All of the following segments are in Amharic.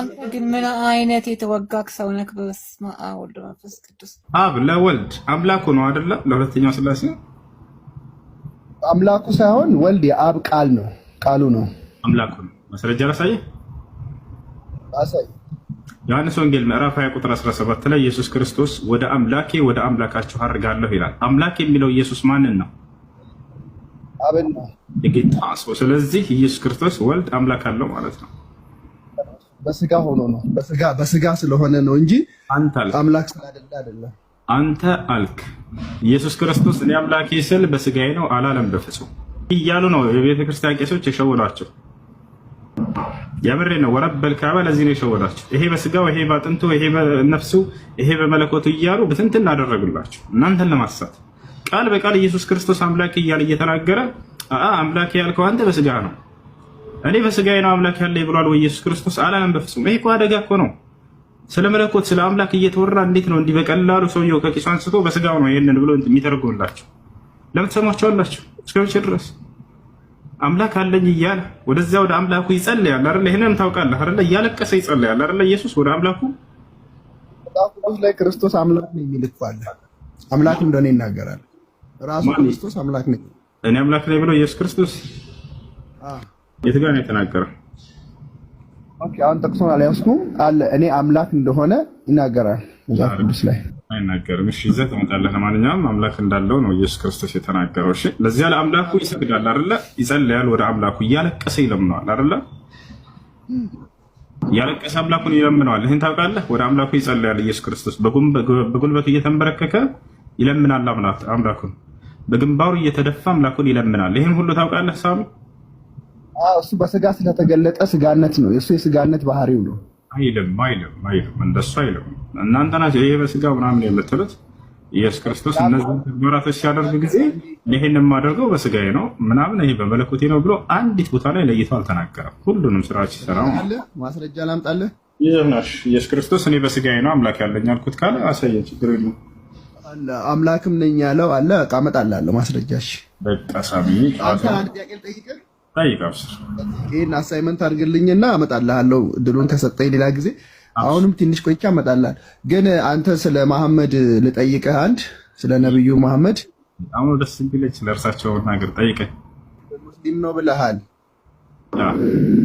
አንተ ግን ምን አይነት የተወጋክ ሰው ነክ? በስመ አብ ወወልድ ወመንፈስ ቅዱስ። አብ ለወልድ አምላኩ ነው አይደለ? ለሁለተኛው ሥላሴ አምላኩ ሳይሆን ወልድ የአብ ቃል ነው፣ ቃሉ ነው፣ አምላኩ ነው። ማስረጃ ላሳየህ። አሳይ። ዮሐንስ ወንጌል ምዕራፍ 20 ቁጥር 17 ላይ ኢየሱስ ክርስቶስ ወደ አምላኬ ወደ አምላካችሁ አድርጋለሁ ይላል። አምላክ የሚለው ኢየሱስ ማንን ነው? አብን ነው፣ የጌታ ሰው። ስለዚህ ኢየሱስ ክርስቶስ ወልድ አምላክ አለው ማለት ነው። በስጋ ሆኖ ነው፣ በስጋ ስለሆነ ነው እንጂ አንተ አልክ አምላክ ስላደለ አይደለም። አንተ አልክ ኢየሱስ ክርስቶስ እኔ አምላኬ ስል በስጋዬ ነው አላለም በፍጹም እያሉ ነው የቤተ ክርስቲያን ቄሶች የሸወሏቸው። የምሬ ነው። ወረበል ካባ ለዚህ ነው የሸወሏቸው። ይሄ በስጋው፣ ይሄ በአጥንቱ፣ ይሄ በነፍሱ፣ ይሄ በመለኮቱ እያሉ ብትንትን አደረጉላቸው እናንተን ለማሳት። ቃል በቃል ኢየሱስ ክርስቶስ አምላኬ እያለ እየተናገረ አምላኬ ያልከው አንተ በስጋ ነው፣ እኔ በስጋዬ ነው አምላክ ያለኝ ብሏል ወይ ኢየሱስ ክርስቶስ? አላለም በፍጹም። ይሄ እኮ አደጋ እኮ ነው። ስለ መለኮት ስለ አምላክ እየተወራ እንዴት ነው እንዲህ በቀላሉ ሰውየው ከቂሱ አንስቶ በስጋው ነው ይሄንን ብሎ የሚተረጎምላቸው? ለምን ትሰሟቸዋላችሁ? እስከ መቼ ድረስ አምላክ አለኝ እያለ ወደዚያ ወደ አምላኩ ይጸልያል አይደል? ይሄንን ታውቃለህ አይደል? እያለቀሰ ይጸልያል አይደል? ኢየሱስ ወደ አምላኩ መጽሐፍ ላይ ክርስቶስ አምላክ ነው የሚል እኮ አለ። አምላክ እንደሆነ ይናገራል ራሱ ክርስቶስ አምላክ ነው። እኔ አምላክ ነኝ ብሎ ኢየሱስ ክርስቶስ የት ጋር ነው የተናገረው? ኦኬ፣ አሁን ጠቅሶን አልያዝኩም አለ። እኔ አምላክ እንደሆነ ይናገራል መጽሐፍ ቅዱስ ላይ አይናገርም። እሺ ይዘህ ትመጣለህ። ለማንኛውም አምላክ እንዳለው ነው ኢየሱስ ክርስቶስ የተናገረው። እሺ ለዚያ ለአምላኩ ይሰግዳል አይደለ? ይጸልያል፣ ወደ አምላኩ እያለቀሰ ይለምነዋል አይደለ? እያለቀሰ አምላኩን ይለምነዋል። ይሄን ታውቃለህ? ወደ አምላኩ ይጸልያል ኢየሱስ ክርስቶስ በጉልበቱ እየተንበረከከ ይለምናል አምላኩን። በግንባሩ እየተደፋ አምላኩን ይለምናል። ይሄን ሁሉ ታውቃለህ ሳሚ? እሱ በስጋ ስለተገለጠ ስጋነት ነው የሱ የስጋነት ባህሪው ነው። አይልም እንደሱ አይልም። እናንተ ናችሁ ይሄ በስጋ ምናምን የምትሉት። ኢየሱስ ክርስቶስ እነዚህ ተግባራቶች ሲያደርግ ጊዜ ይሄን የማደርገው በስጋዬ ነው ምናምን ይሄ በመለኮቴ ነው ብሎ አንዲት ቦታ ላይ ለይቶ አልተናገረም። ሁሉንም ስራዎች ይሰራው። ማስረጃ ላምጣልህ። ይዘናሽ ኢየሱስ ክርስቶስ እኔ በስጋዬ ነው አምላክ ያለኝ አልኩት ካለ አሳየኝ፣ ችግር የለውም። አምላክም ነኝ ያለው አለ። በቃ እመጣልሃለሁ ማስረጃሽ። በቃ ሳሚ አንተ አንድ ጥያቄ ልጠይቅህ። ጠይቃብስር ይሄን አሳይመንት አድርግልኝና እመጣልሃለሁ ድሉን ከሰጠኝ ሌላ ጊዜ። አሁንም ትንሽ ቆይቼ እመጣልሃለሁ። ግን አንተ ስለ መሐመድ ልጠይቅህ፣ አንድ ስለ ነብዩ መሐመድ አሁን ደስ ይለኝ ስለ እርሳቸው ነገር ጠይቀኝ። ሙስሊም ነው ብለሃል።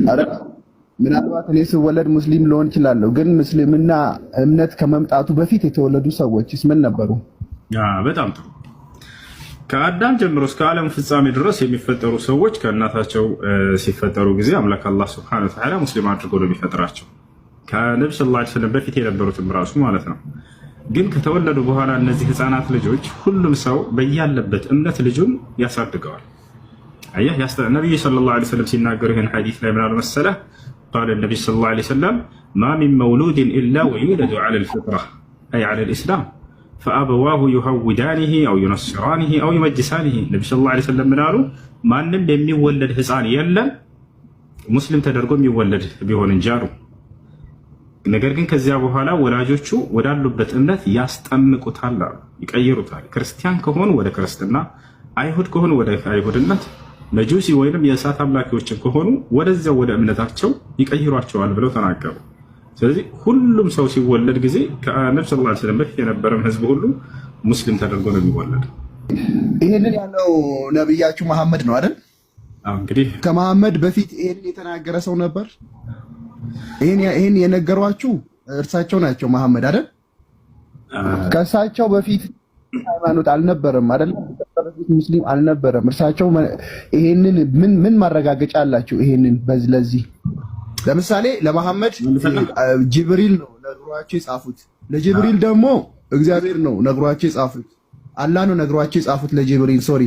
አረ ምናልባት እኔ ስወለድ ሙስሊም ልሆን እችላለሁ፣ ግን ሙስሊምና እምነት ከመምጣቱ በፊት የተወለዱ ሰዎችስ ምን ነበሩ? በጣም ጥሩ። ከአዳም ጀምሮ እስከ ዓለም ፍጻሜ ድረስ የሚፈጠሩ ሰዎች ከእናታቸው ሲፈጠሩ ጊዜ አምላክ አላህ ሱብሓነሁ ወተዓላ ሙስሊም አድርጎ ነው የሚፈጥራቸው። ከነብዩ ሰለላሁ ዐለይሂ ወሰለም በፊት የነበሩትም ራሱ ማለት ነው። ግን ከተወለዱ በኋላ እነዚህ ህፃናት ልጆች ሁሉም ሰው በያለበት እምነት ልጁን ያሳድገዋል። አየህ ነብዩ ሰለላሁ ዐለይሂ ወሰለም ሲናገሩ ይህን ሐዲስ ላይ ምን አሉ መሰለህ? ቃለ ነብዩ ሰለላሁ ዐለይሂ ወሰለም ማ ሚን መውሉድን ኢላ ወዩለዱ ዐለል ፊጥራ አይ ዐለል ኢስላም ፈአበዋሁ ዩሀውዳኒሂ አው ዩነስራኒሂ አው ዩመጅሳኒሂ። ነብዩ ሰለላሁ ዐለይሂ ወሰለም ምን አሉ? ማንም የሚወለድ ህፃን የለም ሙስሊም ተደርጎ የሚወለድ ቢሆን እንጂ አሉ። ነገር ግን ከዚያ በኋላ ወላጆቹ ወዳሉበት እምነት ያስጠምቁታል አሉ፣ ይቀይሩታል። ክርስቲያን ከሆኑ ወደ ክርስትና፣ አይሁድ ከሆኑ ወደ አይሁድነት፣ መጁሲ ወይንም የእሳት አምላኪዎችን ከሆኑ ወደዚያው ወደ እምነታቸው ይቀይሯቸዋል ብለው ተናገሩ። ስለዚህ ሁሉም ሰው ሲወለድ ጊዜ ከነብዩ ሰለላሁ ዐለይሂ ወሰለም በፊት የነበረም ህዝብ ሁሉ ሙስሊም ተደርጎ ነው የሚወለድ። ይሄንን ያለው ነብያችሁ መሐመድ ነው አይደል? እንግዲህ ከመሐመድ በፊት ይሄንን የተናገረ ሰው ነበር? ይሄን የነገሯችሁ እርሳቸው ናቸው መሐመድ አይደል? ከእሳቸው በፊት ሃይማኖት አልነበረም አይደል? ሙስሊም አልነበረም። እርሳቸው ይሄንን ምን ማረጋገጫ አላቸው? ይሄንን ለዚህ ለምሳሌ ለመሐመድ ጅብሪል ነው ነግሯቸው የጻፉት፣ ለጅብሪል ደግሞ እግዚአብሔር ነው ነግሯቸው የጻፉት፣ አላህ ነው ነግሯቸው የጻፉት ለጅብሪል ሶሪ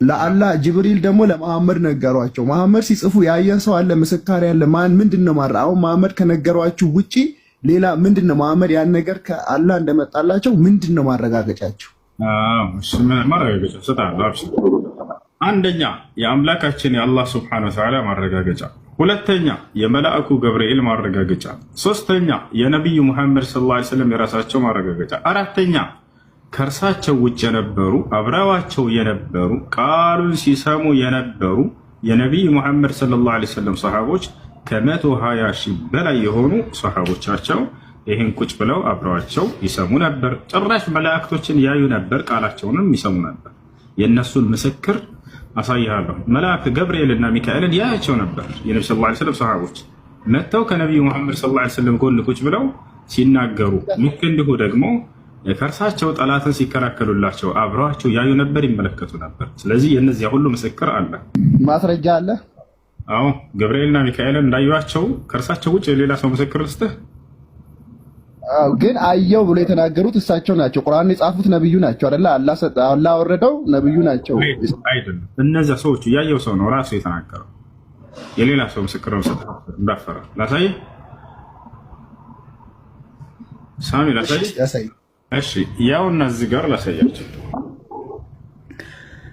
ለአላህ። ጅብሪል ደግሞ ለመሐመድ ነገሯቸው። መሐመድ ሲጽፉ ያየን ሰው አለ? ምስካሪ ያለ ማን? ምንድነው ማራ? አሁን መሐመድ ከነገሯችሁ ውጪ ሌላ ምንድነው? መሐመድ ያን ነገር ከአላህ እንደመጣላቸው ምንድነው ማረጋገጫቸው? ማረጋገጫ ሰጣላችሁ። አንደኛ የአምላካችን የአላህ ሱብሓነሁ ወተዓላ ማረጋገጫ፣ ሁለተኛ የመላእኩ ገብርኤል ማረጋገጫ፣ ሶስተኛ የነቢዩ ሙሐመድ ሰለላሁ ዐለይሂ ወሰለም የራሳቸው ማረጋገጫ፣ አራተኛ ከእርሳቸው ውጭ የነበሩ አብረዋቸው የነበሩ ቃሉን ሲሰሙ የነበሩ የነቢዩ ሙሐመድ ሰለላሁ ዐለይሂ ወሰለም ሰሃቦች ከ120 ሺህ በላይ የሆኑ ሰሃቦቻቸው ይህን ቁጭ ብለው አብረዋቸው ይሰሙ ነበር። ጭራሽ መላእክቶችን ያዩ ነበር፣ ቃላቸውንም ይሰሙ ነበር። የእነሱን ምስክር አሳይሃለሁ። መልአክ ገብርኤልና ሚካኤልን ያያቸው ነበር። የነቢ ስ ላ ስለም ሰሃቦች መጥተው ከነቢዩ ሙሐመድ ስ ላ ስለም ጎን ቁጭ ብለው ሲናገሩ፣ ልክ እንዲሁ ደግሞ ከእርሳቸው ጠላትን ሲከላከሉላቸው አብረዋቸው ያዩ ነበር፣ ይመለከቱ ነበር። ስለዚህ የእነዚያ ሁሉ ምስክር አለ። ማስረጃ አለ። አዎ ገብርኤልና ሚካኤልን እንዳዩቸው ከእርሳቸው ውጭ የሌላ ሰው ምስክር ልስጥህ? አዎ ግን አየው ብሎ የተናገሩት እሳቸው ናቸው። ቁርአን የጻፉት ነብዩ ናቸው አይደለ? አላህ ወረደው ነብዩ ናቸው አይደለም። እነዚያ ሰዎች ያየው ሰው ነው ራሱ የተናገረው። የሌላ ሰው ምስክር ነው። እንዳፈራ ላሳይ ሳሚ ላሳይ። እሺ ያውና እዚህ ጋር ላሳያችሁ።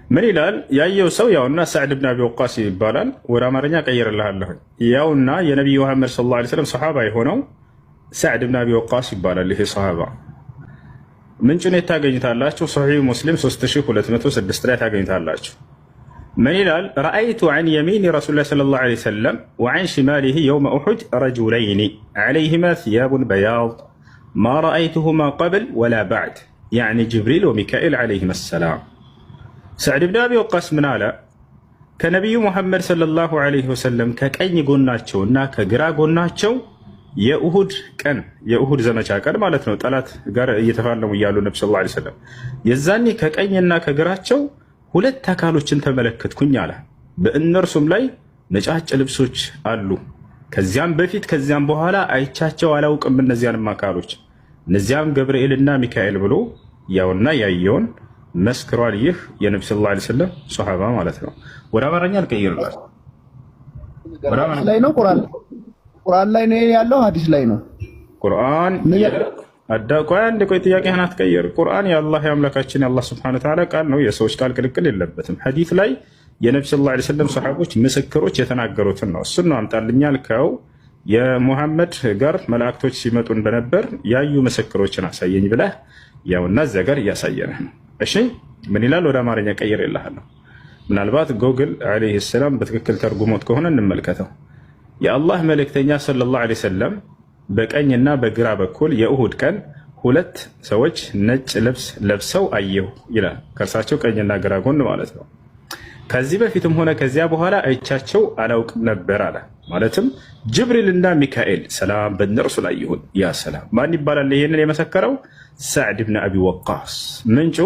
ምን ይላል? ያየው ሰው ያውና ሰዕድ ብን አቢ ወቃስ ይባላል። ወደ አማርኛ ቀይርልሃለሁ። ያውና የነቢዩ መሐመድ ሰለላሁ ዐለይሂ ወሰለም ሰሃባ የሆነው ሰዕድ ብን አቢ ወቃስ ይባላል። ይሄ ሰሃባ ምንጩን የት ታገኙታላችሁ? ሶሒህ ሙስሊም 3206 ላይ ታገኙታላችሁ። ምን ይላል? ረአይቱ ዐን የሚኒ ረሱሊላህ ሰለላሁ ዐለይሂ ወሰለም ወዐን ሽማሊሂ የውመ ኡሑድ ረጁለይኒ ዐለይሂማ ሲያቡን በያድ ማ ረአይቱሁማ ቀብል ወላ ባዕድ ያዕኒ ጅብሪል ወሚካኤል ዐለይሂም ሰላም። ሰዕድ ብን አቢ ወቃስ ምን አለ? ከነቢዩ ሙሐመድ ሰለላሁ ዐለይሂ ወሰለም ከቀኝ ጎናቸውና ከግራ ጎናቸው የኡሁድ ቀን የኡሁድ ዘመቻ ቀን ማለት ነው። ጠላት ጋር እየተፋለሙ እያሉ ነቢ ሰለላሁ ዐለይሂ ወሰለም የዛኔ ከቀኝና ከግራቸው ሁለት አካሎችን ተመለከትኩኝ አለ። በእነርሱም ላይ ነጫጭ ልብሶች አሉ። ከዚያም በፊት ከዚያም በኋላ አይቻቸው አላውቅም እነዚያንም አካሎች። እነዚያም ገብርኤልና ሚካኤል ብሎ ያውና ያየውን መስክሯል። ይህ የነቢ ሰለላሁ ዐለይሂ ወሰለም ሶሐባ ማለት ነው። ወደ አማርኛ አልቀይርላል። ላይ ነው ቁርአን ላይ ነው ያለው፣ ሐዲስ ላይ ነው ቁርአን አዳቆይ አንድ ቆይ ጥያቄህን አትቀይር። ቁርአን የአላህ የአምላካችን የአላህ ሱብሓነሁ ወተዓላ ቃል ነው። የሰዎች ቃል ቅልቅል የለበትም። ሐዲስ ላይ የነቢ ሰለላሁ ዐለይሂ ወሰለም ሰሃቦች ምስክሮች የተናገሩትን ነው። እሱን ነው አምጣልኝ ያልከው። የሙሐመድ ጋር መላእክቶች ሲመጡ እንደነበር ያዩ ምስክሮችን አሳየኝ ብለህ ያውና እዚያ ጋር እያሳየንህ ነው። እሺ ምን ይላል? ወደ አማርኛ ቀይር ይልሃለሁ። ምናልባት ጎግል ዐለይሂ ሰላም በትክክል ተርጉሞት ከሆነ እንመልከተው። የአላህ መልእክተኛ ሰለላሁ ዐለይሂ ወሰለም በቀኝና በግራ በኩል የኡሁድ ቀን ሁለት ሰዎች ነጭ ልብስ ለብሰው አየሁ ይላል። ከእርሳቸው ቀኝና ግራ ጎን ማለት ነው። ከዚህ በፊትም ሆነ ከዚያ በኋላ አይቻቸው አላውቅም ነበር አለ። ማለትም ጅብሪልና ሚካኤል ሰላም በእነርሱ ላይ ይሁን። ያ ሰላም ማን ይባላል? ይህንን የመሰከረው ሰዕድ ብን አቢ ወቃስ። ምንጩ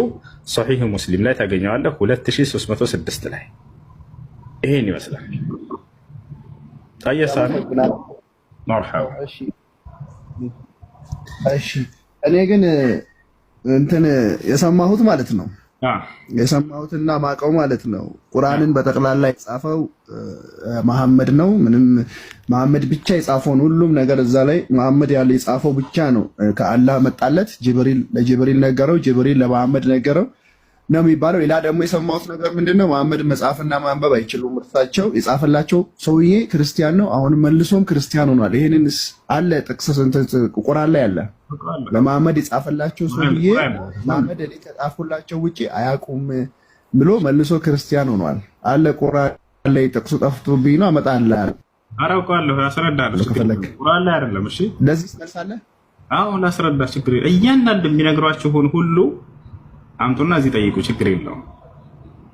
ሶሒህ ሙስሊም ላይ ታገኘዋለህ 2306 ላይ። ይሄን ይመስላል። ታየሳ መርሐባ። እሺ እኔ ግን እንትን የሰማሁት ማለት ነው የሰማሁትና ማቀው ማለት ነው ቁርአንን በጠቅላላ የጻፈው መሐመድ ነው። ምንም መሐመድ ብቻ የጻፈውን ሁሉም ነገር እዛ ላይ መሐመድ ያለ የጻፈው ብቻ ነው። ከአላህ መጣለት፣ ጅብሪል ለጅብሪል ነገረው፣ ጅብሪል ለመሐመድ ነገረው ነው የሚባለው። ሌላ ደግሞ የሰማሁት ነገር ምንድነው? መሐመድ መጻፍና ማንበብ አይችሉም። እርሳቸው የጻፈላቸው ሰውዬ ክርስቲያን ነው። አሁንም መልሶም ክርስቲያን ሆኗል። ይሄንንስ አለ ጥቅስ ቁርአን ላይ አለ። ለመሐመድ የጻፈላቸው ሰውዬ መሐመድ እኔ ከጻፍኩላቸው ውጪ አያውቁም ብሎ መልሶ ክርስቲያን ሆኗል። አለ ቁርአን ላይ ጥቅሱ ጠፍቶብኝ ነው አመጣልህ። አራውቃለሁ፣ ያስረዳለሁ። ቁርአን ላይ አይደለም። እሺ ለዚህ ትመልሳለህ? አዎ ላስረዳ፣ ችግር የለም። እያንዳንዱ የሚነግሯችሁን ሁሉ አምጡና እዚህ ጠይቁ፣ ችግር የለውም።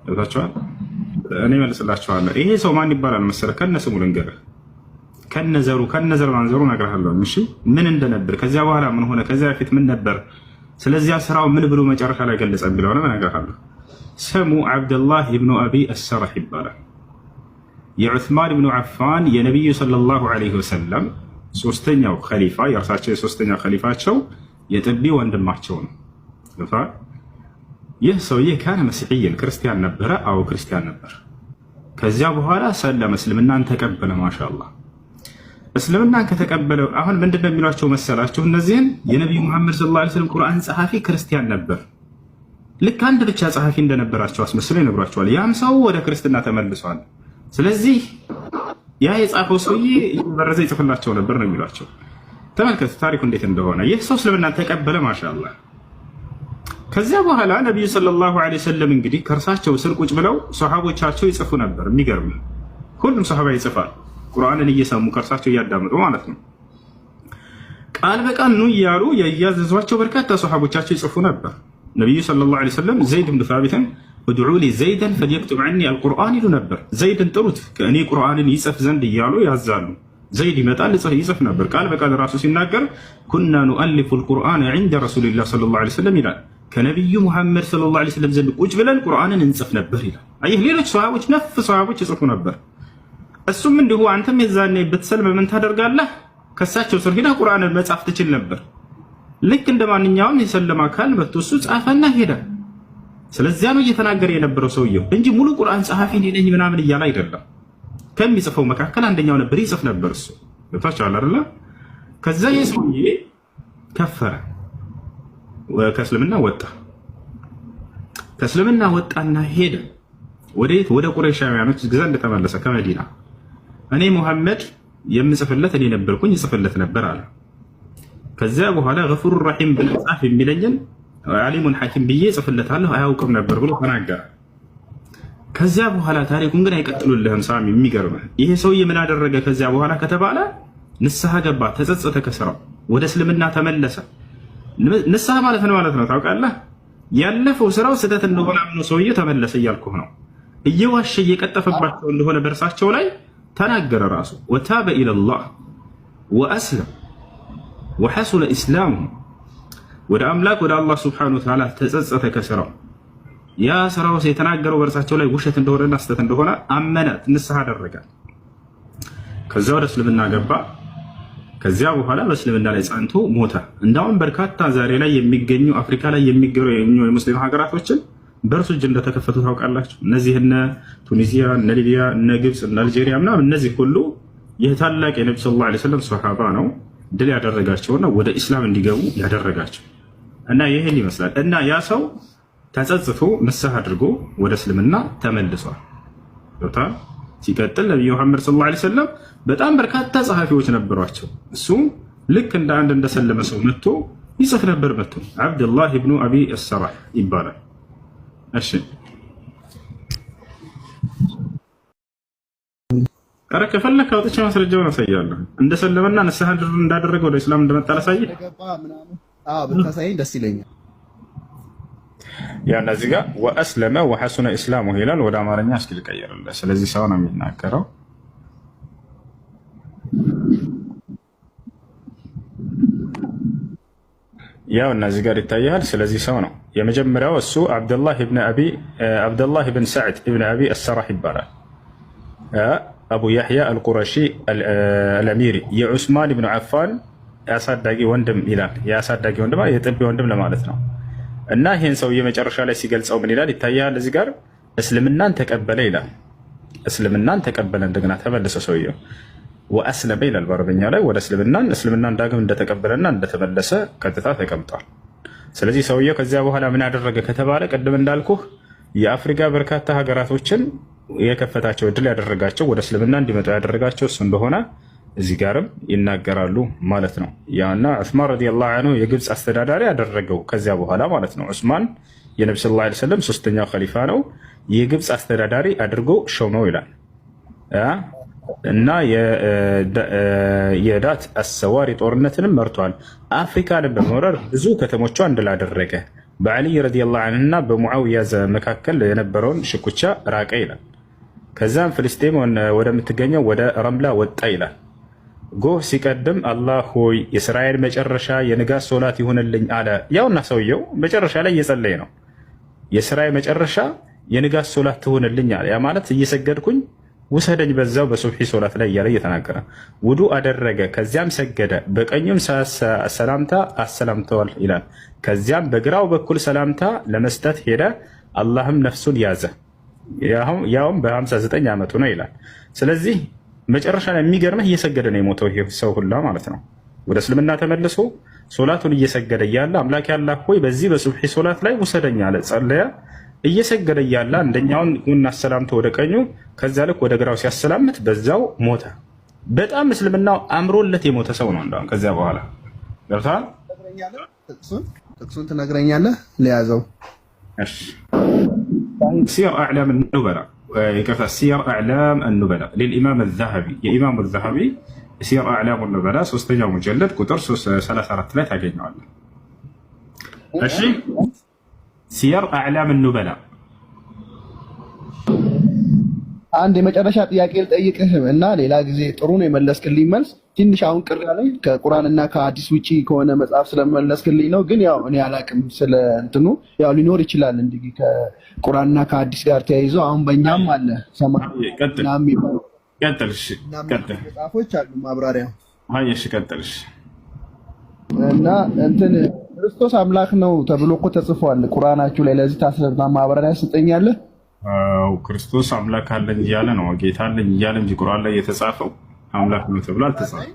ገብታችኋል? እኔ መልስላችኋለሁ። ይሄ ሰው ማን ይባላል መሰለህ? ከነስሙ ልንገርህ፣ ከነዘር ማንዘሩ እነግርሃለሁ። እሺ ምን እንደነበር፣ ከዚያ በኋላ ምን ሆነ፣ ከዚያ በፊት ምን ነበር፣ ስለዚያ ስራው ምን ብሎ መጨረሻ ላይ ገለጸ ቢለሆነ እነግርሃለሁ። ስሙ አብደላህ ብኑ አቢ አሰረህ ይባላል። የዑስማን ብኑ አፋን የነቢዩ ሰለላሁ ዐለይሂ ወሰለም ሶስተኛው ኸሊፋ፣ የእርሳቸው የሶስተኛው ኸሊፋቸው የጥቢ ወንድማቸው ነው። ገብቶሃል? ይህ ሰውዬ ካነ መስዒየን ክርስቲያን ነበረ። አዎ ክርስቲያን ነበር። ከዚያ በኋላ ሰለመ፣ እስልምናን ተቀበለ። ማሻአላህ እስልምናን ከተቀበለ አሁን ምንድነው የሚሏቸው መሰላችሁ? እነዚህን የነቢዩ መሐመድ ሰለላሁ ዐለይሂ ወሰለም ቁርአን ጸሐፊ ክርስቲያን ነበር። ልክ አንድ ብቻ ጸሐፊ እንደነበራቸው አስመስለው ይነግሯቸዋል። ያም ሰው ወደ ክርስትና ተመልሷል። ስለዚህ ያ የጻፈው ሰውዬ እየበረዘ ይጽፍላቸው ነበር ነው የሚሏቸው። ተመልከቱ ታሪኩ እንዴት እንደሆነ። ይህ ሰው እስልምናን ተቀበለ። ማሻአላህ ከዚያ በኋላ ነቢዩ ሰለላሁ ዐለይሂ ወሰለም እንግዲህ ከእርሳቸው ስር ቁጭ ብለው ሰሃቦቻቸው ይጽፉ ነበር። የሚገርም ሁሉም ሰሃባ ይጽፋል። ቁርአንን እየሰሙ ከእርሳቸው እያዳመጡ ማለት ነው። ቃል በቃል ነው እያሉ የያዘዟቸው በርካታ ሶሐቦቻቸው ይጽፉ ነበር። ነቢዩ ሰለላሁ ዐለይሂ ወሰለም ዘይድ ብን ሳቢትን ኡድዑ ሊ ዘይደን ፈልየክቱብ ዐኒ አልቁርአን ይሉ ነበር። ዘይድን ጥሩት ከእኔ ቁርአንን ይጽፍ ዘንድ እያሉ ያዛሉ። ዘይድ ይመጣል ይጽፍ ነበር። ቃል በቃል ራሱ ሲናገር ኩና ኑአሊፉ አልቁርአን ዐንደ ረሱሊላህ ሰለላሁ ዐለይሂ ወሰለም ይላል። ከነቢዩ ሙሐመድ ሰለላሁ ዐለይሂ ወሰለም ዘንድ ቁጭ ብለን ቁርአንን እንጽፍ ነበር ይላል። አየህ ሌሎች ሶሐቦች ነፍ ሶሐቦች ይጽፉ ነበር። እሱም እንዲሁ አንተም የዛኔ ብትሰልም ምን ታደርጋለህ? ከሳቸው ስር ሄደህ ቁርአንን መጻፍ ትችል ነበር። ልክ እንደ ማንኛውም የሰለማ አካል መጥቶ እሱ ጻፈና ሄደ። ስለዚያ ነው እየተናገረ የነበረው ሰውየው እንጂ ሙሉ ቁርአን ጸሐፊ ነኝ ምናምን እያለ አይደለም። ከሚጽፈው መካከል አንደኛው ነበር፣ ይጽፍ ነበር እሱ። ገብታችኋል አይደለ? ከዛ የሰውዬ ከፈረ፣ ከእስልምና ወጣ። ከእስልምና ወጣና ሄደ ወዴት? ወደ ቁረይሻውያኖች ዘንድ ተመለሰ ከመዲና። እኔ ሙሐመድ የምጽፍለት እኔ ነበርኩኝ ይጽፍለት ነበር አለ። ከዚያ በኋላ ገፉር ረሒም ብለህ ጻፍ የሚለኝን ዓሊሙን ሐኪም ብዬ ጽፍለታለሁ አያውቅም ነበር ብሎ ተናገረ። ከዚያ በኋላ ታሪኩን ግን አይቀጥሉልህም ሳሚ። የሚገርምህ ይሄ ሰውዬ ምን አደረገ ከዚያ በኋላ ከተባለ ንስሐ ገባ፣ ተጸጸተ፣ ከስራው ወደ እስልምና ተመለሰ። ንስሐ ማለት ነው ታውቃለህ? ያለፈው ስራው ስህተት እንደሆነ አምኖ ሰውዬ ተመለሰ እያልኩህ ነው። እየዋሸ እየቀጠፈባቸው እንደሆነ በእርሳቸው ላይ ተናገረ ራሱ። ወታበ ኢለላህ ወአስለም ወሐሱነ ኢስላሙ ወደ አምላክ ወደ አላህ ሱብሓነሁ ወተዓላ ተጸጸተ ከስራው። ያ ስራው የተናገረው በእርሳቸው ላይ ውሸት እንደሆነና ስህተት እንደሆነ አመነ፣ ንስሐ አደረገ። ከዛ ወደ እስልምና ገባ። ከዚያ በኋላ በእስልምና ላይ ጸንቶ ሞተ። እንዳውም በርካታ ዛሬ ላይ የሚገኙ አፍሪካ ላይ የሚገኙ የሙስሊም ሀገራቶችን በእርሱ እጅ እንደተከፈቱ ታውቃላችሁ። እነዚህ እነ ቱኒዚያ፣ እነ ሊቢያ፣ እነ ግብፅ፣ እነ አልጄሪያ ምናምን እነዚህ ሁሉ ይህ ታላቅ የነቢ ሰለላሁ ዐለይሂ ወሰለም ሶሐባ ነው ድል ያደረጋቸውና ወደ ኢስላም እንዲገቡ ያደረጋቸው እና ይህን ይመስላል። እና ያ ሰው ተጸጽቶ ንስሐ አድርጎ ወደ እስልምና ተመልሷል። ሲቀጥል ነቢዩ መሐመድ ሰለላሁ ዐለይሂ ወሰለም በጣም በርካታ ጸሐፊዎች ነበሯቸው። እሱ ልክ እንደ አንድ እንደሰለመ ሰው መጥቶ ይጽፍ ነበር። መጥቶ አብዱላህ ብኑ አቢ አሰራህ ይባላል። እሺ ኧረ ከፈለክ አውጥቼ ማስረጃውን አሳያለሁ። እንደሰለመና ንስሐ እንዳደረገ ወደ እስላም እንደመጣ ላሳይህ። ብታሳይኝ ደስ ይለኛል። ያ እዚህ ጋር ወአስለመ ወሐሱነ ኢስላሙ ይላል። ወደ አማርኛ እስኪ ልቀይርልህ። ስለዚህ ሰው ነው የሚናገረው። ያው እዚህ ጋር ይታያል። ስለዚህ ሰው ነው። የመጀመሪያው እሱ አብደላህ ብን ሰዕድ ብን አቢ አሰራህ ይባላል። አቡ ያሕያ አልቁረሺ አልአሚሪ የዑስማን ብን ዓፋን የአሳዳጊ ወንድም ይላል። የአሳዳጊ ወንድም የጥቢ ወንድም ለማለት ነው። እና ይህን ሰውዬ መጨረሻ ላይ ሲገልጸው ምን ይላል ይታያል። እዚህ ጋር እስልምናን ተቀበለ ይላል። እስልምናን ተቀበለ እንደገና ተመለሰ ሰውየው። ወአስለመ ይላል በአረበኛ ላይ ወደ እስልምናን ዳግም እንደተቀበለና እንደተመለሰ ቀጥታ ተቀምጧል። ስለዚህ ሰውየው ከዚያ በኋላ ምን ያደረገ ከተባለ ቅድም እንዳልኩህ የአፍሪካ በርካታ ሀገራቶችን የከፈታቸው እድል ያደረጋቸው ወደ እስልምና እንዲመጡ ያደረጋቸው እሱ እንደሆነ እዚህ ጋርም ይናገራሉ ማለት ነው። ያና ዑስማን ረዲየላሁ ዐንሁ የግብፅ አስተዳዳሪ ያደረገው ከዚያ በኋላ ማለት ነው። ዑስማን የነብዩ ሰለላሁ ዐለይሂ ወሰለም ሶስተኛው ኸሊፋ ነው። የግብፅ አስተዳዳሪ አድርጎ ሾመው ይላል። እና የዳት አሰዋሪ ጦርነትንም መርቷል። አፍሪካንም በመውረር ብዙ ከተሞቿን እንድል አደረገ። በዓሊ ረዲየላሁ ዐንሁና በሙዓዊያ መካከል የነበረውን ሽኩቻ ራቀ ይላል። ከዛም ፍልስጤም ወደምትገኘው ወደ ረምላ ወጣ ይላል። ጎህ ሲቀድም አላህ ሆይ የስራዬን መጨረሻ የንጋት ሶላት ይሁንልኝ አለ። ያውና ሰውየው መጨረሻ ላይ እየጸለየ ነው። የስራዬ መጨረሻ የንጋት ሶላት ትሁንልኝ አለ። ያ ማለት እየሰገድኩኝ ውሰደኝ በዛው በሱብሒ ሶላት ላይ እያለ እየተናገረ ውዱ አደረገ። ከዚያም ሰገደ። በቀኙም ሰላምታ አሰላምተዋል ይላል። ከዚያም በግራው በኩል ሰላምታ ለመስጠት ሄደ። አላህም ነፍሱን ያዘ። ያውም በ59 ዓመቱ ነው ይላል። ስለዚህ መጨረሻ ላይ የሚገርምህ እየሰገደ ነው የሞተው ይሄ ሰው ሁላ ማለት ነው። ወደ እስልምና ተመልሶ ሶላቱን እየሰገደ እያለ አምላክ ያላህ ሆይ በዚህ በሱብሒ ሶላት ላይ ውሰደኝ አለ። ጸለየ። እየሰገደ እያለ አንደኛውን ጉና አሰላምቶ ወደ ቀኙ፣ ከዛ ልክ ወደ ግራው ሲያሰላምት በዛው ሞተ። በጣም እስልምናው አምሮለት የሞተ ሰው ነው። እንደውም ከዚያ በኋላ ገብቶሃል። ጥቅሱን ትነግረኛለህ? ለያዘው እሺ ሲር አዕላም ኑበላ يكفى سير أعلام النبلاء للإمام الذهبي يا إمام الذهبي سير أعلام النبلاء سوستنيا مجلد كتر 34 ታገኘዋለህ። እሺ سير أعلام النبلاء አንድ የመጨረሻ ጥያቄ ልጠይቅህ እና ሌላ ጊዜ ጥሩ ነው የመለስክልኝ መልስ ትንሽ አሁን ቅር ያለኝ ከቁርአንና ከሐዲስ ውጪ ከሆነ መጽሐፍ ስለመለስክልኝ ነው። ግን ያው እኔ አላቅም ስለ እንትኑ ያው ሊኖር ይችላል እንዴ ከቁርአንና ከሐዲስ ጋር ተያይዞ አሁን በእኛም አለ ሰማይ ናም ይባል ቀጥልሽ ቀጥል መጽሐፎች አሉ ማብራሪያ አይሽ ቀጥልሽ እና እንትን ክርስቶስ አምላክ ነው ተብሎ እኮ ተጽፏል ቁርአናችሁ ላይ። ለዚህ ታስረዳ ማብራሪያ ስጠኛለህ? ክርስቶስ አምላክ አለኝ እያለ ነው ጌታ አለኝ እያለ እንጂ ቁርአን ላይ የተጻፈው አምላክ ነው ተብሎ አልተጻፈም።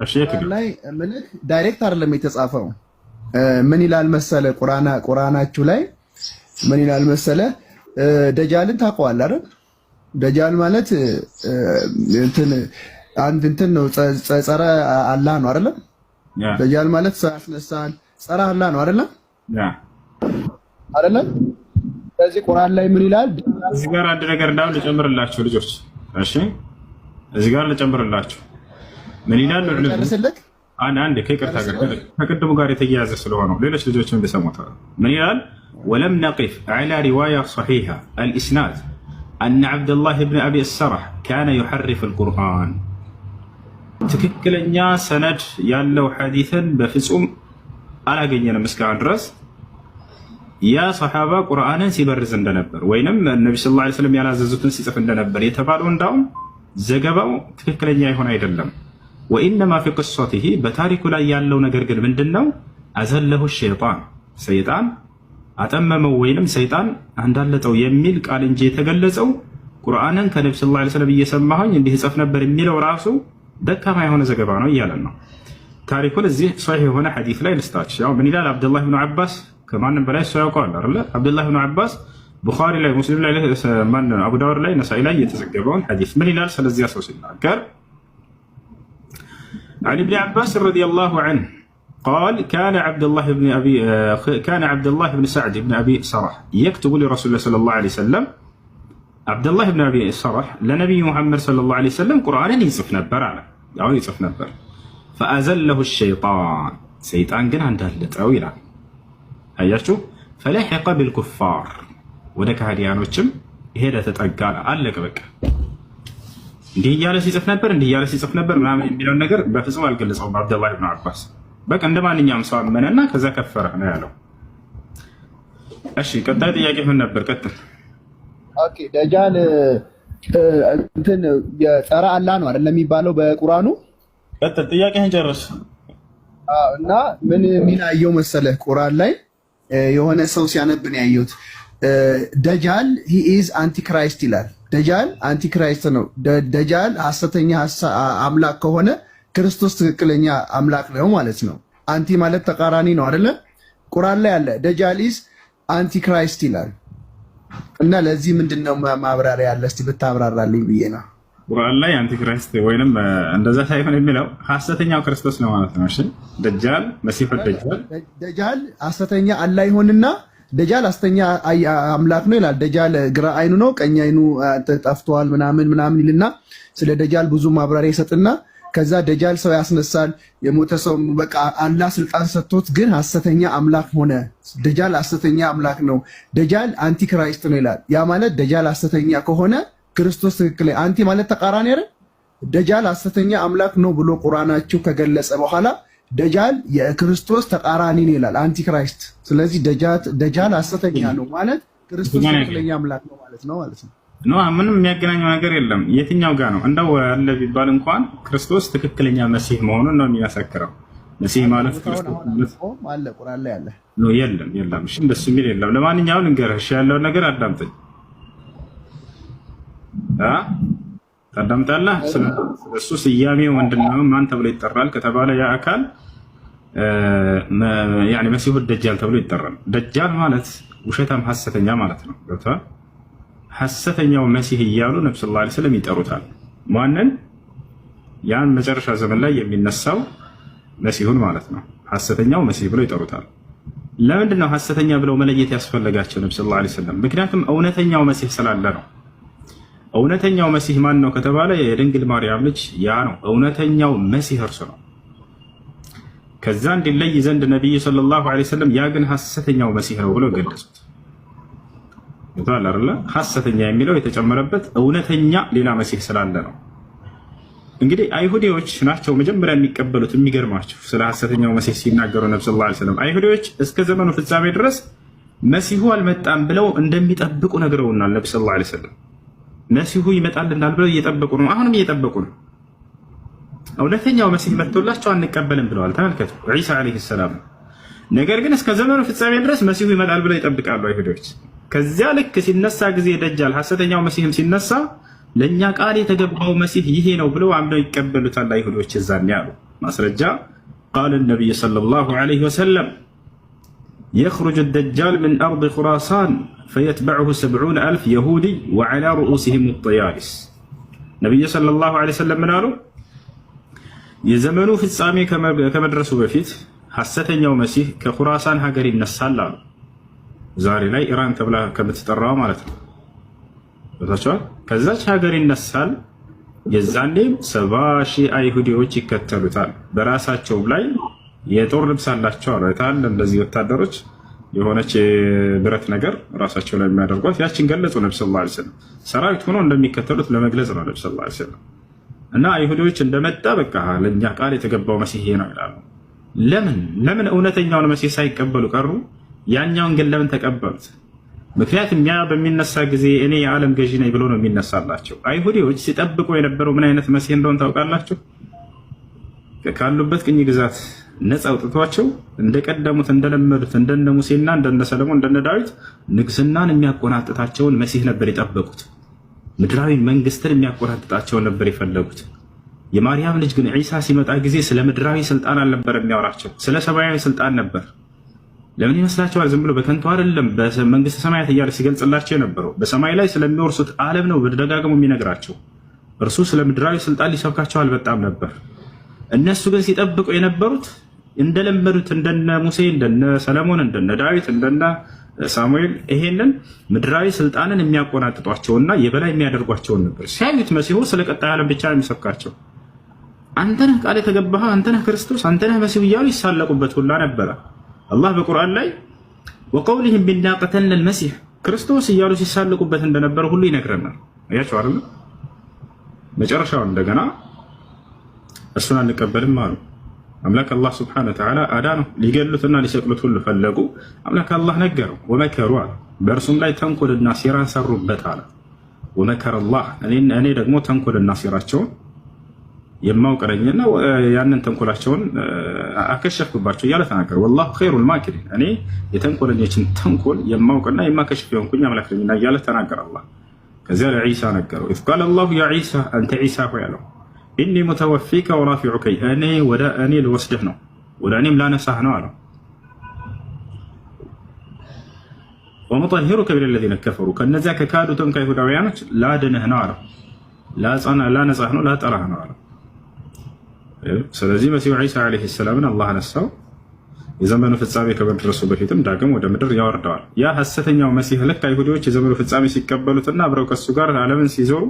እሺ ላይ ምንህ ዳይሬክት አይደለም የተጻፈው። ምን ይላል መሰለ ቁርአናችሁ ላይ ምን ይላል መሰለ ደጃልን ታውቀዋለህ አይደል? ደጃል ማለት እንትን ነው ጸረ አላህ ነው አይደል? ደጃል ማለት ሰው ያስነሳል ጸረ አላህ ነው አይደል? አይደል? ስለዚህ ቁርአን ላይ ምን ይላል? እዚህ ጋር አንድ ነገር እንዳው ልጨምርላችሁ ልጆች። እሺ እዚህ ጋር ልጨምርላችሁ ምን ይላል? አንድ ከይቅርታ ጋር ከቅድሙ ጋር የተያያዘ ስለሆነ ሌሎች ልጆችም ቢሰሙት ምን ይላል? ولم نقف على رواية صحيحة الإسناد أن عبد الله بن أبي السرح كان يحرف القرآن ትክክለኛ ሰነድ ያለው ሐዲስን በፍጹም አላገኘንም እስካሁን ድረስ ያ ሰሃባ ቁርአንን ሲበርዝ እንደነበር ወይንም ነብዩ ሰለላሁ ዐለይሂ ወሰለም ያላዘዙትን ሲጽፍ እንደነበር የተባለው እንዳውም ዘገባው ትክክለኛ ይሆን አይደለም። ወኢንማ في قصته በታሪኩ ላይ ያለው ነገር ግን ምንድነው? አዘለሁ ሰይጣን አጠመመው ወይንም ሰይጣን አንዳለጠው የሚል ቃል እንጂ የተገለጸው ቁርአንን ከነብዩ ሰለላሁ ዐለይሂ ወሰለም እየሰማሁኝ እንዲህ ጽፍ ነበር የሚለው ራሱ ደካማ የሆነ ዘገባ ነው እያለን ነው። ታሪኩን እዚህ ሷሂህ የሆነ ሐዲስ ላይ ልስጣችሁ። ያው ምን ይላል? አብዱላህ ኢብኑ አባስ ከማንም በላይ ሰው ያውቀዋል አይደል? አብዱላህ ኢብኑ አባስ ቡኻሪ ላይ ሙስሊም ላይ አቡ ዳውድ ላይ ነሳኢ ላይ የተዘገበውን ሐዲስ ምን ይላል? ስለዚህ ሰው ሲናገር عن ابن عباس رضي الله عنه قال كان عبد الله بن سعد بن ابي سرح يكتب لرسول الله صلى الله عليه وسلم عبد الله بن ابي سرح لنبي محمد صلى الله عليه وسلم قرانا يصف نبر على او يصف نبر فازله ሰይጣን ግን አንዳለጠው ይላል። አያችሁ فلحق بالكفار ወደ ካህዲያኖችም ሄደ ተጠጋ አለቀ በቃ። እንዲህ እያለ ሲጽፍ ነበር ምናምን የሚለውን ነገር በፍጹም አልገለጸውም አብዱላህ ኢብኑ አባስ። በቃ እንደማንኛውም ሰው አመነና ከዛ ከፈረ ነው ያለው። እሺ ቀጣይ ጥያቄ ምን ነበር? ቀጥል። ኦኬ ደጃል እንትን የጸረ አላህ ነው አይደል የሚባለው በቁርአኑ? ቀጥል ጥያቄህን ጨርስ። እና ምን አየው መሰለህ ቁርአን ላይ የሆነ ሰው ሲያነብን ያየሁት ደጃል ሂ ኢዝ አንቲክራይስት ይላል። ደጃል አንቲክራይስት ነው። ደጃል ሐሰተኛ አምላክ ከሆነ ክርስቶስ ትክክለኛ አምላክ ነው ማለት ነው። አንቲ ማለት ተቃራኒ ነው አይደለ? ቁርአን ላይ አለ ደጃል ኢዝ አንቲክራይስት ይላል። እና ለዚህ ምንድነው ማብራሪያ ያለ? እስቲ ብታብራራልኝ ብዬ ነው። ቁርአን ላይ አንቲክራይስት ወይንም እንደዛ ሳይሆን የሚለው ሐሰተኛው ክርስቶስ ነው ማለት ነው። እሺ ደጃል መሲሁ ደጃል ሐሰተኛ አላህ ይሆንና ደጃል ሐሰተኛ አምላክ ነው ይላል። ደጃል ግራ አይኑ ነው ቀኝ አይኑ ጠፍቷል ምናምን ይልና ስለ ደጃል ብዙ ማብራሪያ ይሰጥና ከዛ ደጃል ሰው ያስነሳል የሞተ ሰው በቃ አላህ ስልጣን ሰጥቶት ግን ሐሰተኛ አምላክ ሆነ። ደጃል ሐሰተኛ አምላክ ነው፣ ደጃል አንቲክራይስት ነው ይላል። ያ ማለት ደጃል ሐሰተኛ ከሆነ ክርስቶስ ትክክል አንቲ ማለት ተቃራኒ አይደል? ደጃል ሐሰተኛ አምላክ ነው ብሎ ቁርአናችሁ ከገለጸ በኋላ ደጃል የክርስቶስ ተቃራኒ ነው ይላል፣ አንቲክራይስት። ስለዚህ ደጃል ሐሰተኛ ነው ማለት ክርስቶስ ትክክለኛ አምላክ ነው ማለት ነው። ምንም የሚያገናኘው ነገር የለም። የትኛው ጋር ነው እንደው አለ ቢባል እንኳን ክርስቶስ ትክክለኛ መሲህ መሆኑን ነው የሚመሰክረው። መሲህ ማለት ክርስቶስ አለ ቁርአን ላይ አለ ነው። የለም እሺ እንደሱ የሚል የለም። ለማንኛውም ልንገርህ እሺ ያለውን ነገር አዳምጠኝ። ታዳምጣለህ? እሱ ስያሜው ምንድነው? ማን ተብሎ ይጠራል ከተባለ ያ አካል ያኒ መሲሁ ደጃል ተብሎ ይጠራል። ደጃል ማለት ውሸታም ሐሰተኛ ማለት ነው። ገብቶሃል? ሐሰተኛው መሲህ እያሉ ነብዩ ሰለላሁ ዐለይሂ ወሰለም ይጠሩታል። ማንን? ያን መጨረሻ ዘመን ላይ የሚነሳው መሲሁን ማለት ነው። ሐሰተኛው መሲህ ብሎ ይጠሩታል። ለምንድን ነው ሐሰተኛ ብለው መለየት ያስፈለጋቸው ነብዩ ሰለላሁ ዐለይሂ ወሰለም? ምክንያቱም እውነተኛው መሲህ ስላለ ነው። እውነተኛው መሲህ ማን ነው ከተባለ የድንግል ማርያም ልጅ ያ ነው። እውነተኛው መሲህ እርሱ ነው። ከዛ እንዲለይ ዘንድ ነብዩ ሰለላሁ ዐለይሂ ወሰለም ያ ግን ሐሰተኛው መሲህ ነው ብለው ገለጹት። ይታል አይደለ? ሐሰተኛ የሚለው የተጨመረበት እውነተኛ ሌላ መሲህ ስላለ ነው። እንግዲህ አይሁዲዎች ናቸው መጀመሪያ የሚቀበሉት። የሚገርማቸው ስለ ሐሰተኛው መሲህ ሲናገሩ ነብዩ ሰለላሁ ዐለይሂ ወሰለም አይሁዲዎች እስከ ዘመኑ ፍጻሜ ድረስ መሲሁ አልመጣም ብለው እንደሚጠብቁ ነግረውናል። ነብዩ ሰለላሁ ዐለይሂ ወሰለም መሲሁ ይመጣልናል ብለው እየጠበቁ ነው። አሁንም እየጠበቁ ነው። እውነተኛው መሲህ መጥቶላቸው አንቀበልም ብለዋል። ተመልከቱ፣ ዒሳ ዐለይሂ ሰላም። ነገር ግን እስከ ዘመኑ ፍጻሜ ድረስ መሲሁ ይመጣል ብለው ይጠብቃሉ አይሁዶች። ከዚያ ልክ ሲነሳ ጊዜ ደጃል ሐሰተኛው መሲህም ሲነሳ ለኛ ቃል የተገባው መሲህ ይሄ ነው ብለው አምነው ይቀበሉታል አይሁዶች። እዛን ያሉ ማስረጃ ቃል ነብዩ ሰለላሁ ዐለይሂ ወሰለም يخرج الدجال من أرض خراسان فيتبعه 70,000 يهودي وعلى رؤوسهم الطيالس. نبي صلى الله عليه وسلم من قالوا የዘመኑ ፍጻሜ ከመድረሱ በፊት ሐሰተኛው መሲህ ከኹራሳን ሀገር ይነሳል አሉ። ዛሬ ላይ ኢራን ተብላ ከምትጠራው ማለት ነው። ወታቻው ከዛች ሀገር ይነሳል። የዛኔም 70,000 አይሁዲዎች ይከተሉታል። በራሳቸው ላይ የጦር ልብስ አላቸው አሉ። ታል እንደዚህ ወታደሮች የሆነች ብረት ነገር ራሳቸው ላይ የሚያደርጓት ያችን ገለጹ ነብዩ ሰለላሁ ዐለይሂ ወሰለም። ሰራዊት ሆኖ እንደሚከተሉት ለመግለጽ ነው ነብዩ ሰለላሁ ዐለይሂ ወሰለም። እና አይሁዶች እንደመጣ በቃ ለኛ ቃል የተገባው መሲህ ነው ይላሉ። ለምን እውነተኛውን መሲህ ሳይቀበሉ ቀሩ? ያኛውን ግን ለምን ተቀበሉት? ምክንያቱም ያ በሚነሳ ጊዜ እኔ የዓለም ገዢ ነኝ ብሎ ነው የሚነሳላቸው። አይሁዶች ሲጠብቁ የነበረው ምን አይነት መሲህ እንደሆነ ታውቃላችሁ? ካሉበት ቅኝ ግዛት ነፃ አውጥቷቸው እንደቀደሙት እንደለመዱት እንደነ ሙሴና እንደነ ሰለሞን እንደነ ዳዊት ንግስናን የሚያቆናጥጣቸውን መሲህ ነበር የጠበቁት። ምድራዊ መንግስትን የሚያቆናጥጣቸውን ነበር የፈለጉት። የማርያም ልጅ ግን ዒሳ ሲመጣ ጊዜ ስለ ምድራዊ ስልጣን አልነበር የሚያወራቸው፣ ስለ ሰማያዊ ስልጣን ነበር። ለምን ይመስላችኋል? ዝም ብሎ በከንቱ አይደለም በመንግስተ ሰማያት እያለ ሲገልጽላቸው የነበረው በሰማይ ላይ ስለሚወርሱት ዓለም ነው በደጋግሞ የሚነግራቸው። እርሱ ስለ ምድራዊ ስልጣን ሊሰብካቸው አልበጣም ነበር። እነሱ ግን ሲጠብቁ የነበሩት እንደለመዱት እንደነ ሙሴ እንደነ ሰለሞን እንደነ ዳዊት እንደነ ሳሙኤል ይሄንን ምድራዊ ስልጣንን የሚያቆናጥጧቸውና የበላይ የሚያደርጓቸውን ነበር። ሲያዩት መሲሁ ስለ ቀጣይ ዓለም ብቻ ነው የሚሰብካቸው። አንተነህ ቃል የተገባህ አንተነህ ክርስቶስ አንተነህ መሲሁ እያሉ ይሳለቁበት ሁላ ነበረ። አላህ በቁርአን ላይ ወቀውሊህም ቢና ቀተልነ ልመሲህ ክርስቶስ እያሉ ሲሳለቁበት እንደነበረ ሁሉ ይነግረናል። አያችሁ አይደል? መጨረሻው እንደገና እሱን አንቀበልም አሉ። አምላክ አላህ ስብሐነሁ ወተዓላ አዳነው። ሊገሉትና ሊሰቅሉት ሁሉ ፈለጉ። አምላክ አላህ ነገረው። ወመከሩ አለ፣ በእርሱም ላይ ተንኮልና ሴራን ሰሩበት አለ። ወመከረ አላህ፣ እኔ ደግሞ ተንኮልና ሴራቸውን የማውቅ ነኝና ያንን ተንኮላቸውን አከሸፍኩባቸው እያለ ተናገረ። ወላሁ ኸይሩል ማኪሪን፣ እኔ የተንኮለኞችን ተንኮል የማውቅና የማከሽፍ የሆንኩኝ አምላክ ነኝና እያለ ተናገረ አላህ። ከዚያ ለዒሳ ነገረው። ኢዝ ቃለ አላሁ ያ ዒሳ፣ አንተ ዒሳ ሆይ አለው ኢኒ ሙተወፊከ ወራፊዑከ፣ እኔ ወደ እኔ ልወስድህ ነው ወደ እኔም ላነሳህ ነው አለው። ወሙጠሂሩከ ሚነለዚነ ከፈሩ፣ ከነዚያ ከካዱትም ከይሁዳውያኖች ላድንህ ነው አለው። ላነጻህ ነው ላጠራህ ነው አለው። ስለዚህ መሲሁ ዒሳ ዓለይሂ ሰላምን አላህ አነሳው። የዘመኑ ፍጻሜ ከመድረሱ በፊትም ዳግም ወደ ምድር ያወርደዋል። ያ ሐሰተኛው መሲህ ልክ አይሁዶች የዘመኑ ፍጻሜ ሲቀበሉትና አብረው ከሱ ጋር ዓለምን ሲዞሩ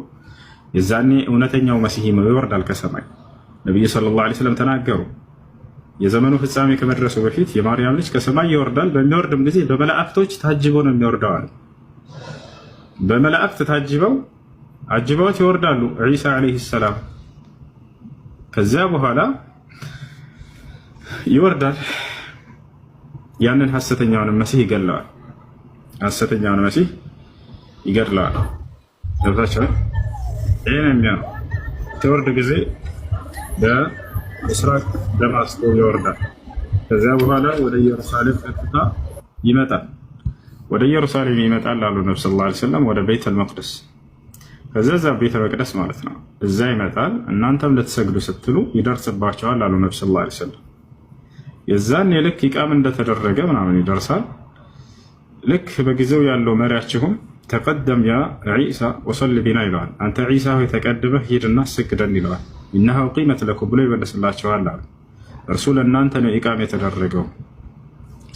የዛኔ እውነተኛው መሲህ ይወርዳል ከሰማይ። ነብዩ ሰለላሁ ዐለይሂ ወሰለም ተናገሩ። የዘመኑ ፍጻሜ ከመድረሱ በፊት የማርያም ልጅ ከሰማይ ይወርዳል። በሚወርድም ጊዜ በመላእክቶች ታጅበው ነው የሚወርደው አለ። በመላእክት አጅበውት ይወርዳሉ ዒሳ ዓለይሂ ሰላም። ከዚያ በኋላ ይወርዳል። ያንን ሐሰተኛውን መሲህ ይገለዋል። ሐሰተኛውን መሲህ ይገድለዋል። ገብታችኋል? ይሄን የሚያው ተወርድ ጊዜ በምስራቅ ደማስቆ ይወርዳል። ከዚያ በኋላ ወደ ኢየሩሳሌም ቀጥታ ይመጣል። ወደ ኢየሩሳሌም ይመጣል አሉ ነብዩ ሰለላሁ ዐለይሂ ወሰለም፣ ወደ ቤተል መቅደስ። ከዛ ቤተ መቅደስ ማለት ነው። እዛ ይመጣል። እናንተም ልትሰግዱ ስትሉ ይደርስባቸዋል አሉ ነብዩ ሰለላሁ ዐለይሂ ወሰለም። የዛን ልክ ኢቃም እንደተደረገ ምናምን ይደርሳል። ልክ በጊዜው ያለው መሪያችሁም ተቀደም ያ ዒሳ ወሰሊ ቢና ይለዋል። አንተ ዒሳ ሆይ ተቀድመህ ሂድና ስግደን ይለዋል። ኢነሃ ቂመት ለኩም ብሎ ይመልስላቸዋል አሉ። እርሱ ለእናንተ ነው ኢቃም የተደረገው፣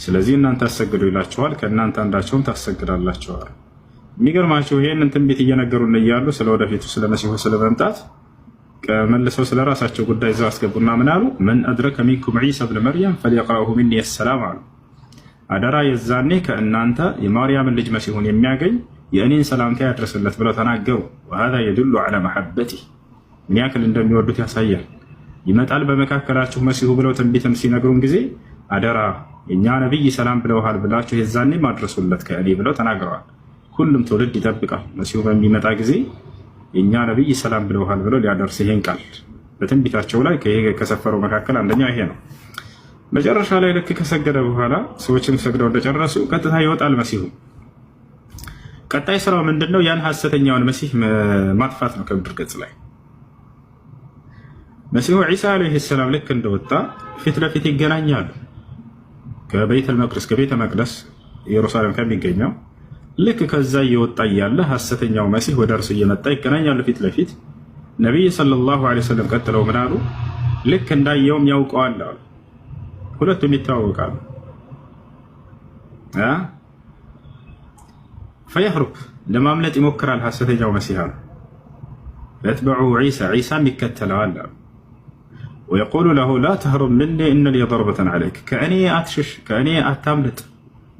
ስለዚህ እናንተ አሰግዱ ይላቸዋል። ከእናንተ አንዳቸውም ታሰግዳላቸዋል። የሚገርማቸው ይሄንን ትንቢት እየነገሩን እያሉ ስለ ወደፊቱ ስለ መሲሁ ስለመምጣት መልሰው ስለ ራሳቸው ጉዳይ እዛው አስገቡና ምን አሉ? መን አድረከ ሚንኩም ዒሳ ብነ መርየም ፈልየቅረአሁ ሚኒ ሰላም አሉ። አደራ የዛኔ ከእናንተ የማርያምን ልጅ መሲሁን የሚያገኝ የእኔን ሰላምታ ያድርስለት ብለው ተናገሩ። ወሀዛ የዱሉ ዐላ መሐበቲህ ምን ያክል እንደሚወዱት ያሳያል። ይመጣል በመካከላችሁ መሲሁ ብለው ትንቢትም ሲነግሩን ጊዜ አደራ የእኛ ነቢይ ሰላም ብለውሃል ብላችሁ የዛኔ ማድረሱለት ከእኔ ብለው ተናግረዋል። ሁሉም ትውልድ ይጠብቃል። መሲሁ በሚመጣ ጊዜ የእኛ ነቢይ ሰላም ብለውሃል ብለው ሊያደርስ ይሄን ቃል በትንቢታቸው ላይ ከሰፈረው መካከል አንደኛው ይሄ ነው። መጨረሻ ላይ ልክ ከሰገደ በኋላ ሰዎችም ሰግደው እንደጨረሱ ቀጥታ ይወጣል መሲሁ። ቀጣይ ስራው ምንድነው? ያን ሐሰተኛውን መሲህ ማጥፋት ነው ከምድር ገጽ ላይ። መሲሁ ዒሳ ዓለይሂ ሰላም ልክ እንደወጣ ፊት ለፊት ይገናኛሉ። ከቤተ መቅደስ ኢየሩሳሌም ከሚገኘው ልክ ከዛ እየወጣ እያለ ሐሰተኛው መሲህ ወደ እርሱ እየመጣ ይገናኛሉ ፊት ለፊት። ነቢይ ሰለላሁ ዐለይሂ ወሰለም ቀጥለው ምን አሉ? ልክ እንዳየውም ያውቀዋል አሉ። ሁለቱም ይተዋወቃሉ። ፈየህሩብ ለማምለጥ ይሞክራል ሐሰተኛው መሲህ አሉ። ፈየትበዑ ዒሳም ይከተለዋል አሉ። ወየቁሉ ለሁ ላ ተህሩብ ምኒ እነ ሊ ደርበተን ዐለይክ፣ ከእኔ አትሽሽ፣ ከእኔ አታምልጥ፣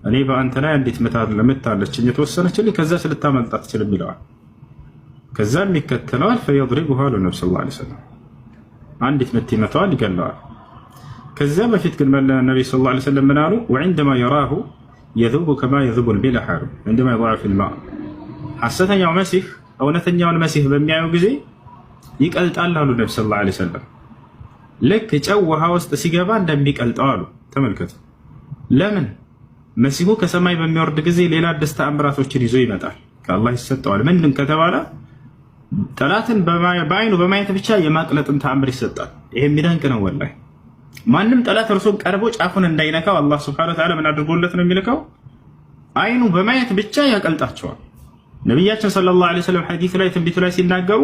እኔ በአንተ ላይ አንዲት ምት አለችኝ የተወሰነችልኝ፣ ከዛች ልታመልጥ አትችልም ይለዋል። ከዛም ይከተለዋል። ፈየድሪቡሃ አሉ ነቢ ሰለላሁ ዐለይሂ ወሰለም፣ አንዲት ምት ይመታዋል፣ ይገለዋል። ከዚያ በፊት ግን ነቢ ሰለላሁ ዐለይሂ ወሰለም ምን አሉ? ወዐንደማ የራሁ የዙቡ ከማ የዙቡ ልሚልሕ አሉ። ዐንደማ የضዑ ፊል ማእ፣ ሐሰተኛው መሲህ እውነተኛውን መሲህ በሚያዩ ጊዜ ይቀልጣል አሉ ነቢ ሰለላሁ ዐለይሂ ወሰለም። ልክ ጨው ውሃ ውስጥ ሲገባ እንደሚቀልጠው አሉ። ተመልከቱ። ለምን? መሲሁ ከሰማይ በሚወርድ ጊዜ ሌላ አዲስ ተአምራቶችን ይዞ ይመጣል፣ ከአላህ ይሰጠዋል። ምንድን ከተባለ ጠላትን በአይኑ በማየት ብቻ የማቅለጥን ተአምር ይሰጣል። ይሄ የሚደንቅ ነው ወላሂ። ማንም ጠላት እርሱን ቀርቦ ጫፉን እንዳይነካው አላህ ሱብሓነሁ ወተዓላ ምን አድርጎለት ነው የሚልከው? አይኑ በማየት ብቻ ያቀልጣቸዋል። ነቢያችን ሰለላሁ ዐለይሂ ወሰለም ሐዲስ ላይ ትንቢቱ ላይ ሲናገሩ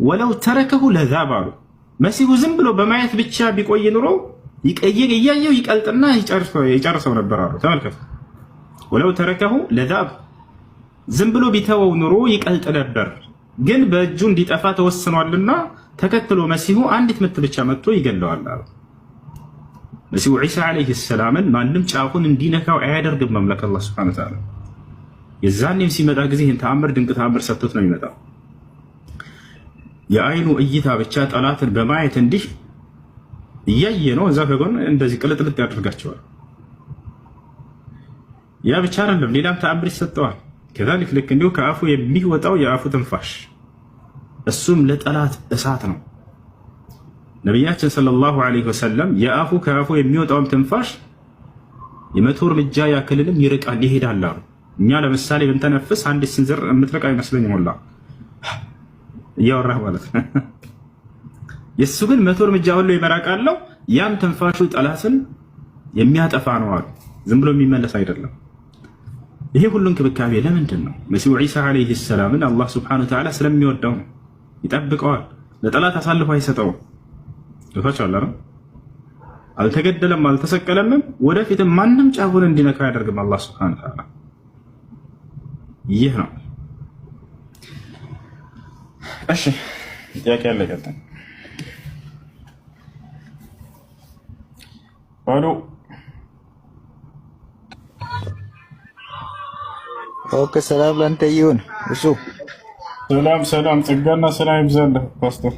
ወለው ተረከሁ ለዛብ አሉ። መሲሁ ዝም ብሎ በማየት ብቻ ቢቆይ ኑሮ እያየው ይቀልጥና ይጨርሰው ነበር አሉ። ተመልከቱ። ወለው ተረከሁ ለዛብ፣ ዝም ብሎ ቢተወው ኑሮ ይቀልጥ ነበር፣ ግን በእጁ እንዲጠፋ ተወስኗልና ተከትሎ መሲሁ አንዲት ምት ብቻ መጥቶ ይገለዋል አሉ። መሲሁ ዒሳ ዓለይሂ ሰላምን ማንም ጫፉን እንዲነካው አያደርግም አምላክ አላህ ሱብሓነሁ ወተዓላ። የዛኔም ሲመጣ ጊዜ ይህን ተአምር ድንቅ ተአምር ሰጥቶት ነው የሚመጣው። የአይኑ እይታ ብቻ ጠላትን በማየት እንዲህ እያየ ነው እዛ ከጎን እንደዚህ ቅልጥልጥ ያደርጋቸዋል። ያ ብቻ አይደለም፣ ሌላም ተአምር ይሰጠዋል። ከዛሊክ ልክ እንዲሁ ከአፉ የሚወጣው የአፉ ትንፋሽ እሱም ለጠላት እሳት ነው። ነቢያችን ሰለላሁ ዐለይሂ ወሰለም ከአፉ የሚወጣውም ትንፋሽ የመቶ እርምጃ ያክልንም ይርቃል ይሄዳል አሉ። እኛ ለምሳሌ ብንተነፍስ አንድ ስንዝር የምትርቅ አይመስለኝም ሁላ እያወራህ ማለት ነው። የእሱ ግን 100 እርምጃ ሁሉ ይመራቃለው። ያም ትንፋሹ ጠላትን የሚያጠፋ ነው አሉ። ዝም ብሎ የሚመለስ አይደለም። ይሄ ሁሉ እንክብካቤ ለምንድን ነው? መሲሁ ዒሳ ዓለይሂ ሰላምን አላህ ሱብሓነሁ ወተዓላ ስለሚወደው ነው። ይጠብቀዋል፣ ለጠላት አሳልፎ አይሰጠውም። ይፈቻል አይደል? አልተገደለም፣ አልተሰቀለምም። ወደፊትም ማንም ጫፉን እንዲነካ ያደርግም አላህ ሱብሓነሁ ወተዓላ። ይህ ነው። እሺ ጥያቄ አለ? ቀጥታ አሎ። ኦኬ፣ ሰላም ላንተ ይሁን። እሱ ሰላም ጸጋና ሰላም ይብዛልህ ፓስተር።